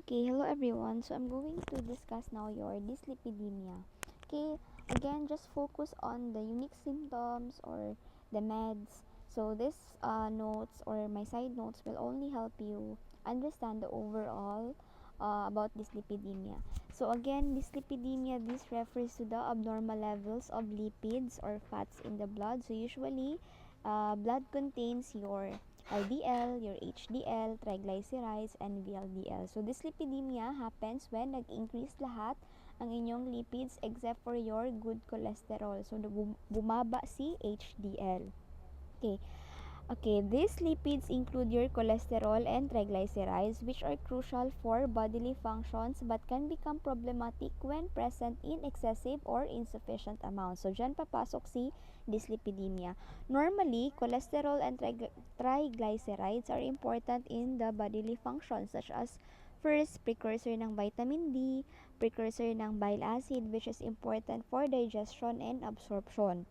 Okay, hello everyone. So I'm going to discuss now your dyslipidemia. Okay, again, just focus on the unique symptoms or the meds. So this notes or my side notes will only help you understand the overall about dyslipidemia. So again, dyslipidemia, this refers to the abnormal levels of lipids or fats in the blood. So usually, blood contains your LDL, your HDL, triglycerides, and VLDL. So, dyslipidemia happens when nag-increase lahat ang inyong lipids except for your good cholesterol. So, bumaba si HDL. Okay. Okay, these lipids include your cholesterol and triglycerides, which are crucial for bodily functions but can become problematic when present in excessive or insufficient amounts. So, dyan papasok si dyslipidemia. Normally, cholesterol and triglycerides are important in the bodily functions such as first, precursor ng vitamin D, precursor ng bile acid, which is important for digestion and absorption.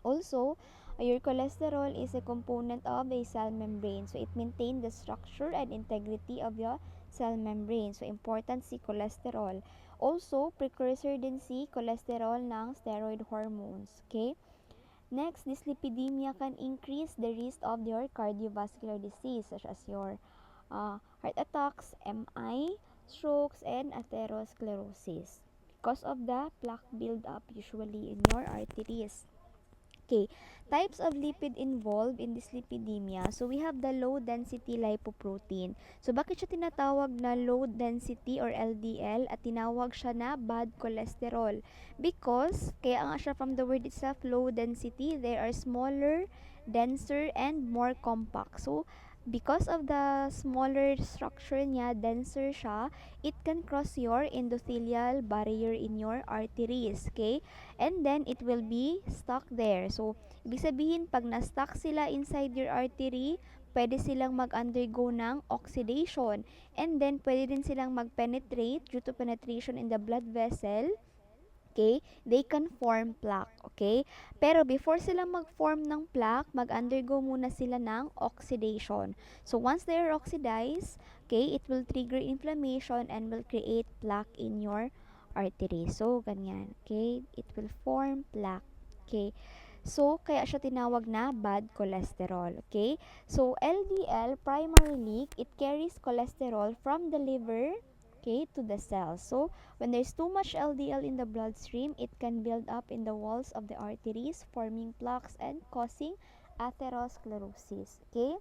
Also, your cholesterol is a component of a cell membrane. So, it maintains the structure and integrity of your cell membrane. So, important si cholesterol. Also, precursor din si cholesterol ng steroid hormones. Okay? Next, dyslipidemia can increase the risk of your cardiovascular disease such as your heart attacks, MI, strokes, and atherosclerosis because of the plaque buildup usually in your arteries. Okay, types of lipid involved in dyslipidemia. So, we have the low-density lipoprotein. So, bakit siya tinatawag na low-density or LDL at tinawag siya na bad cholesterol? Because, kaya nga siya from the word itself, low density, they are smaller, denser, and more compact. So, because of the smaller structure niya, denser siya, it can cross your endothelial barrier in your arteries. Okay? And then it will be stuck there. So, ibig sabihin, pag na-stuck sila inside your artery, pwede silang mag-undergo ng oxidation. And then, pwede din silang mag-penetrate due to penetration in the blood vessel. Okay? They can form plaque. Okay? Pero before sila mag-form ng plaque, mag-undergo muna sila ng oxidation. So, once they are oxidized, okay, it will trigger inflammation and will create plaque in your artery. So, ganyan. Okay? It will form plaque. Okay? So, kaya siya tinawag na bad cholesterol. Okay? So, LDL, primarily, it carries cholesterol from the liver, okay, to the cells. So, when there's too much LDL in the bloodstream, it can build up in the walls of the arteries, forming plaques and causing atherosclerosis. Okay?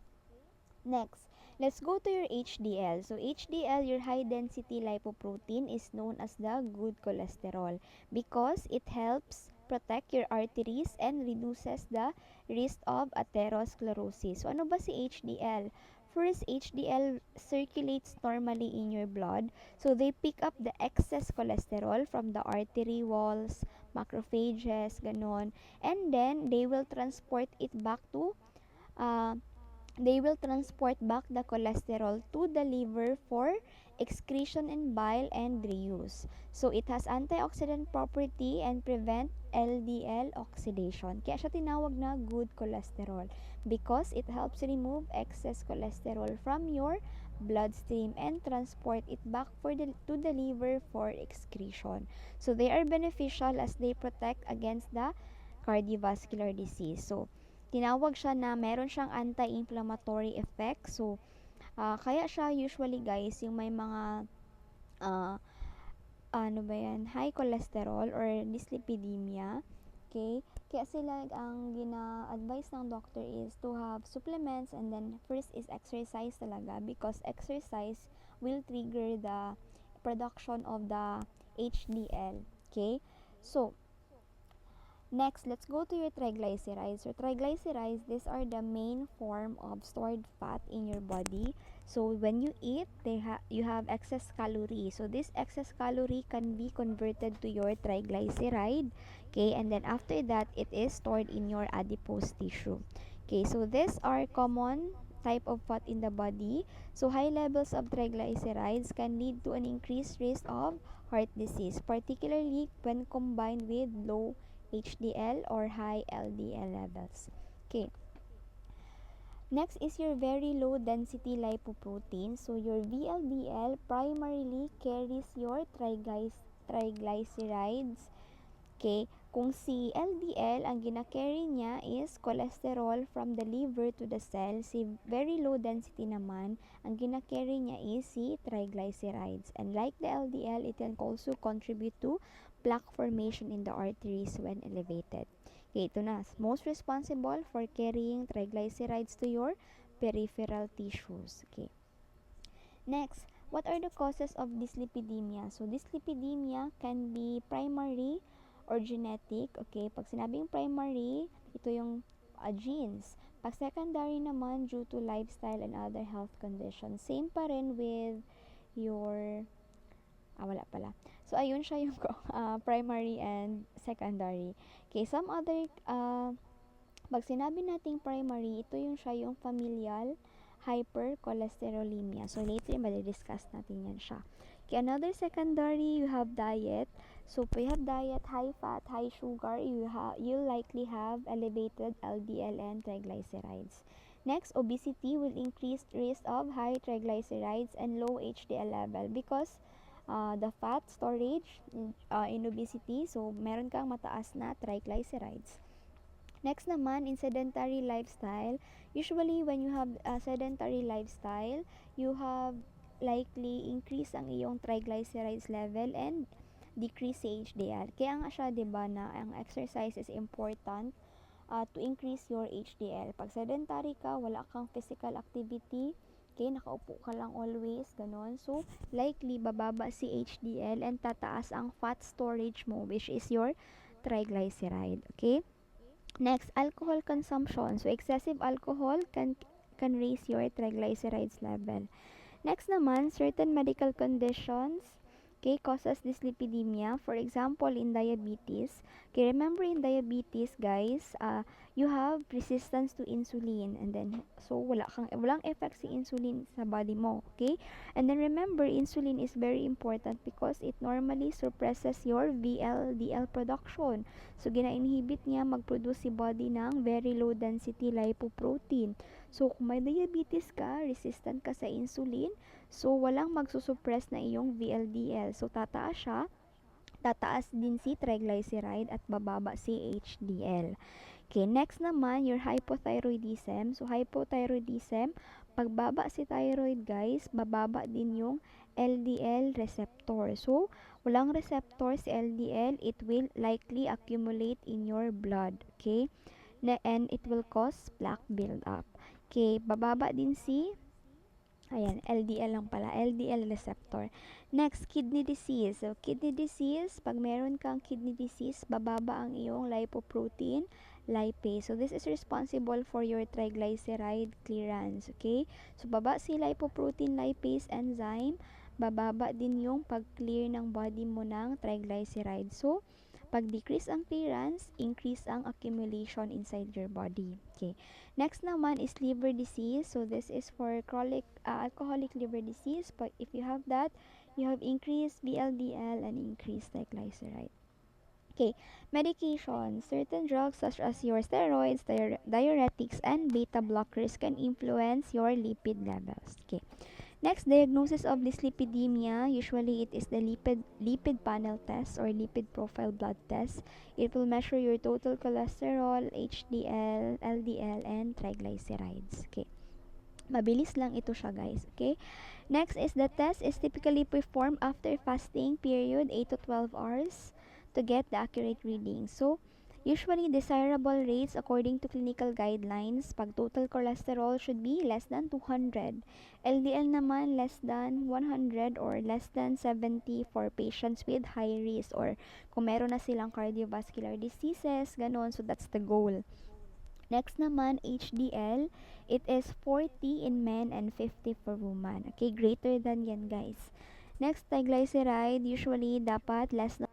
Next, let's go to your HDL. So, HDL, your high density lipoprotein, is known as the good cholesterol because it helps protect your arteries and reduces the risk of atherosclerosis. So, ano ba si HDL? First, HDL circulates normally in your blood. So, they pick up the excess cholesterol from the artery walls, macrophages, ganon. And then, uh, they will transport back the cholesterol to the liver for excretion in bile and reuse. So, it has antioxidant property and prevent LDL oxidation. Kaya siya tinawag na good cholesterol because it helps remove excess cholesterol from your bloodstream and transport it back to the liver for excretion. So, they are beneficial as they protect against the cardiovascular disease. So, tinawag siya na meron siyang anti-inflammatory effect. So, kaya siya usually guys, yung may mga uh, high cholesterol or dyslipidemia. Okay? Kaya sila, ang gina-advise ng doctor is to have supplements, and then first is exercise talaga because exercise will trigger the production of the HDL. Okay? So, next, let's go to your triglycerides. Your triglycerides, these are the main form of stored fat in your body. So when you eat, you have excess calorie. So this excess calorie can be converted to your triglyceride. Okay, and then after that, it is stored in your adipose tissue. Okay, so these are common type of fat in the body. So high levels of triglycerides can lead to an increased risk of heart disease, particularly when combined with low HDL or high LDL levels. Okay. Next is your very low density lipoprotein. So your VLDL primarily carries your triglycerides. Okay, kung si LDL, ang gina-carry niya is cholesterol from the liver to the cell. Si very low density naman, ang gina-carry niya is si triglycerides. And like the LDL, it can also contribute to plaque formation in the arteries when elevated. Okay, ito na. Most responsible for carrying triglycerides to your peripheral tissues. Okay. Next, what are the causes of dyslipidemia? So, dyslipidemia can be primary or genetic. Okay, pag sinabing primary, ito yung genes. Pag secondary naman, due to lifestyle and other health conditions. Same pa rin with your wala pala. So, ayun siya yung primary and secondary. Okay, some other, pag sinabi nating primary, ito yung siya yung familial hypercholesterolemia. So, later, madidiscuss natin yan siya. Okay, another secondary, you have diet. So, if you have diet, high fat, high sugar, you'll likely have elevated LDL and triglycerides. Next, obesity will increase risk of high triglycerides and low HDL level because the fat storage in obesity, so meron kang mataas na triglycerides. Next naman, in sedentary lifestyle, usually when you have a sedentary lifestyle, you have likely increase ang iyong triglycerides level and decrease sa HDL. Kaya nga siya, diba, na ang exercise is important to increase your HDL. Pag sedentary ka, wala kang physical activity, okay, nakaupo ka lang always, ganon. So, likely, bababa si HDL and tataas ang fat storage mo, which is your triglyceride, okay? Next, alcohol consumption. So, excessive alcohol can raise your triglycerides level. Next naman, certain medical conditions, okay, causes dyslipidemia. For example, in diabetes. Okay, remember in diabetes, guys, you have resistance to insulin, and then so walang effect si insulin sa body mo, okay? And then remember, insulin is very important because it normally suppresses your VLDL production. So gina-inhibit niya mag-produce si body ng very low density lipoprotein. So kung may diabetes ka, resistant ka sa insulin, so walang magsusuppress na iyong VLDL. So tataas siya, tataas din si triglyceride at bababa si HDL. Okay, next naman, your hypothyroidism. So, hypothyroidism, pagbaba si thyroid, guys, bababa din yung LDL receptor. So, walang receptor si LDL, it will likely accumulate in your blood. Okay? And it will cause plaque buildup. Okay, bababa din si LDL lang pala. LDL receptor. Next, kidney disease. So, kidney disease, pag meron kang kidney disease, bababa ang iyong lipoprotein lipase. So, this is responsible for your triglyceride clearance. Okay? So, baba si lipoprotein lipase enzyme, bababa din yung pag-clear ng body mo ng triglyceride. So, pag decrease ang clearance, increase ang accumulation inside your body. Okay. Next naman is liver disease. So, this is for chronic alcoholic liver disease. But if you have that, you have increased VLDL and increased triglyceride. Okay, medication. Certain drugs such as your steroids, diuretics, and beta blockers can influence your lipid levels. Okay. Next, diagnosis of dyslipidemia. Usually, it is the lipid panel test or lipid profile blood test. It will measure your total cholesterol, HDL, LDL, and triglycerides. Okay. Mabilis lang ito siya, guys. Okay. Next is the test is typically performed after fasting period 8 to 12 hours to get the accurate reading. So, usually desirable rates according to clinical guidelines, pag total cholesterol should be less than 200. LDL naman less than 100 or less than 70 for patients with high risk or kung meron na silang cardiovascular diseases, ganon. So, that's the goal. Next naman, HDL, it is 40 in men and 50 for women. Okay, greater than yan, guys. Next, triglyceride, usually dapat less than